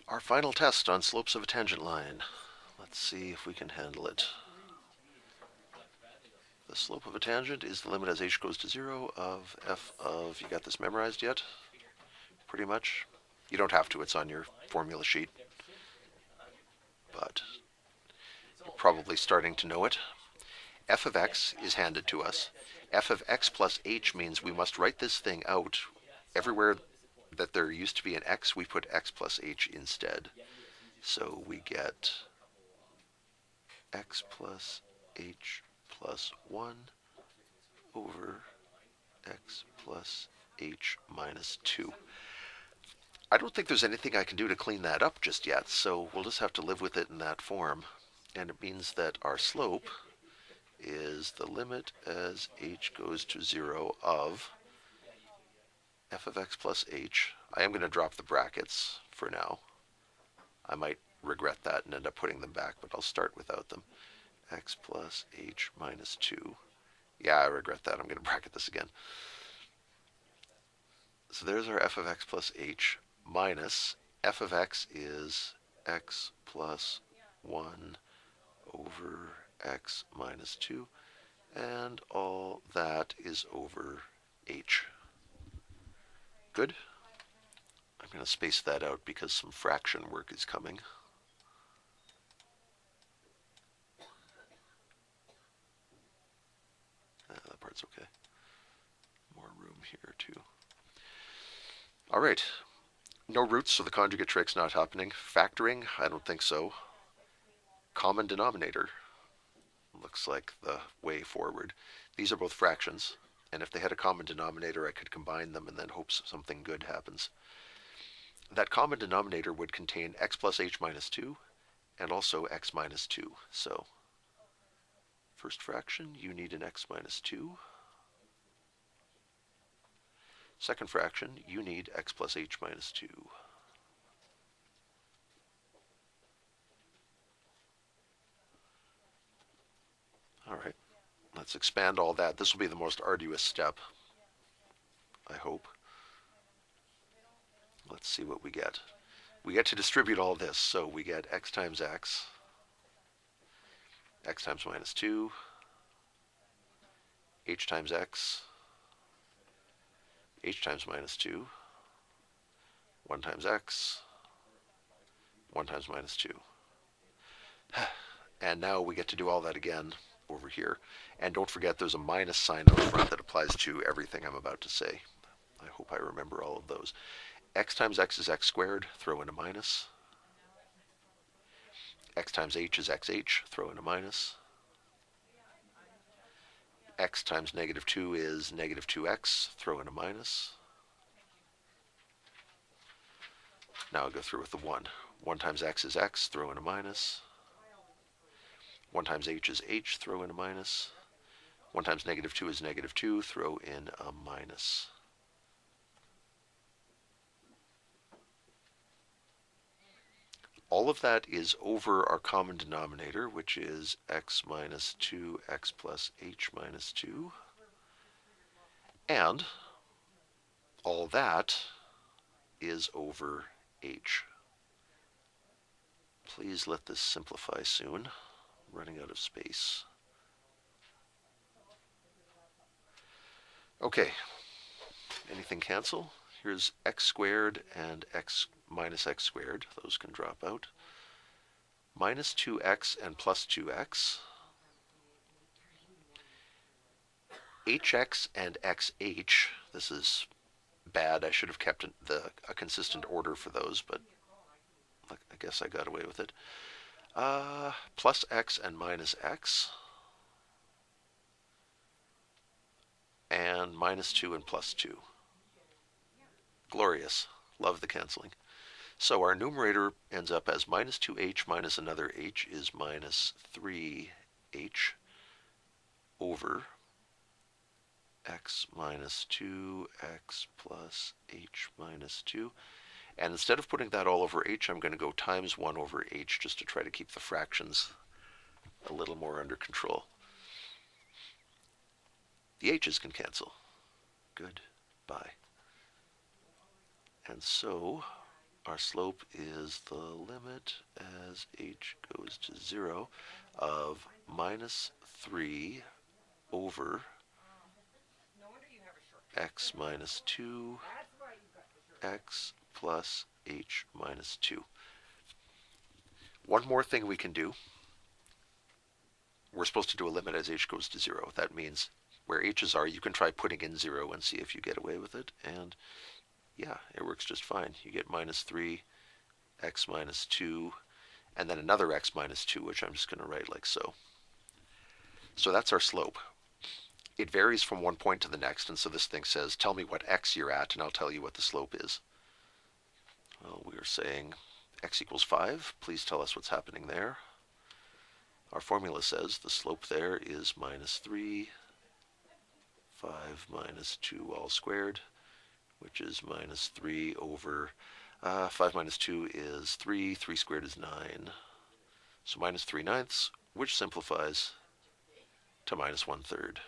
Our final test on slopes of a tangent line. Let's see if we can handle it. The slope of a tangent is the limit as h goes to 0 of f of, you got this memorized yet? Pretty much. You don't have to, it's on your formula sheet. But you're probably starting to know it. F of x is handed to us. F of x plus h means we must write this thing out. Everywhere that there used to be an x, we put x plus h instead. So we get x plus h plus 1 over x plus h minus 2. I don't think there's anything I can do to clean that up just yet, so we'll just have to live with it in that form. And it means that our slope is the limit as h goes to 0 of f of x plus h. I am going to drop the brackets for now. I might regret that and end up putting them back, but I'll start without them. X plus h minus 2. Yeah, I regret that. I'm going to bracket this again. So there's our f of x plus h minus f of x is x plus 1 over x minus 2, and all that is over h. Good? I'm going to space that out because some fraction work is coming. That part's okay. More room here too. All right. No roots, so the conjugate trick's not happening. Factoring, I don't think so. Common denominator looks like the way forward. These are both fractions, and if they had a common denominator, I could combine them and then hope something good happens. That common denominator would contain x plus h minus 2 and also x minus 2. So first fraction, you need an x minus 2. Second fraction, you need x plus h minus 2. All right, let's expand all that. This will be the most arduous step, I hope. Let's see what we get. We get to distribute all this, so we get x times x, x times minus 2, h times x, h times minus 2, 1 times x, 1 times minus 2. And now we get to do all that again over here. And don't forget there's a minus sign up front that applies to everything I'm about to say. I hope I remember all of those. X times x is x squared, throw in a minus. X times h is xh, throw in a minus. X times negative 2 is negative 2x, throw in a minus. Now I'll go through with the 1. 1 times x is x, throw in a minus. 1 times h is h, throw in a minus. 1 times negative 2 is negative 2, throw in a minus. All of that is over our common denominator, which is x minus 2x plus h minus 2. And all that is over h. Please let this simplify soon. I'm running out of space. Okay, anything cancel? Here's x squared and x minus x squared. Those can drop out. Minus 2x and plus 2x. hx and xh. This is bad. I should have kept a consistent order for those, but I guess I got away with it. Plus x and minus x. And minus 2 and plus 2. Glorious. Love the canceling. So our numerator ends up as minus 2h minus another h is minus 3h over x minus 2x plus h minus 2. And instead of putting that all over h, I'm going to go times 1 over h just to try to keep the fractions a little more under control. The h's can cancel. Goodbye. And so our slope is the limit as h goes to 0 of minus 3 over x minus 2 x plus h minus 2. One more thing we can do. We're supposed to do a limit as h goes to 0. That means where h's are, you can try putting in 0 and see if you get away with it. And yeah, it works just fine. You get minus 3, x minus 2, and then another x minus 2, which I'm just going to write like so. So that's our slope. It varies from one point to the next, and so this thing says, tell me what x you're at, and I'll tell you what the slope is. Well, we are saying x equals 5. Please tell us what's happening there. Our formula says the slope there is minus 3, 5 minus 2 all squared, which is minus 3 over 5 minus 2 is 3, 3 squared is 9. So minus 3/9, which simplifies to minus 1/3.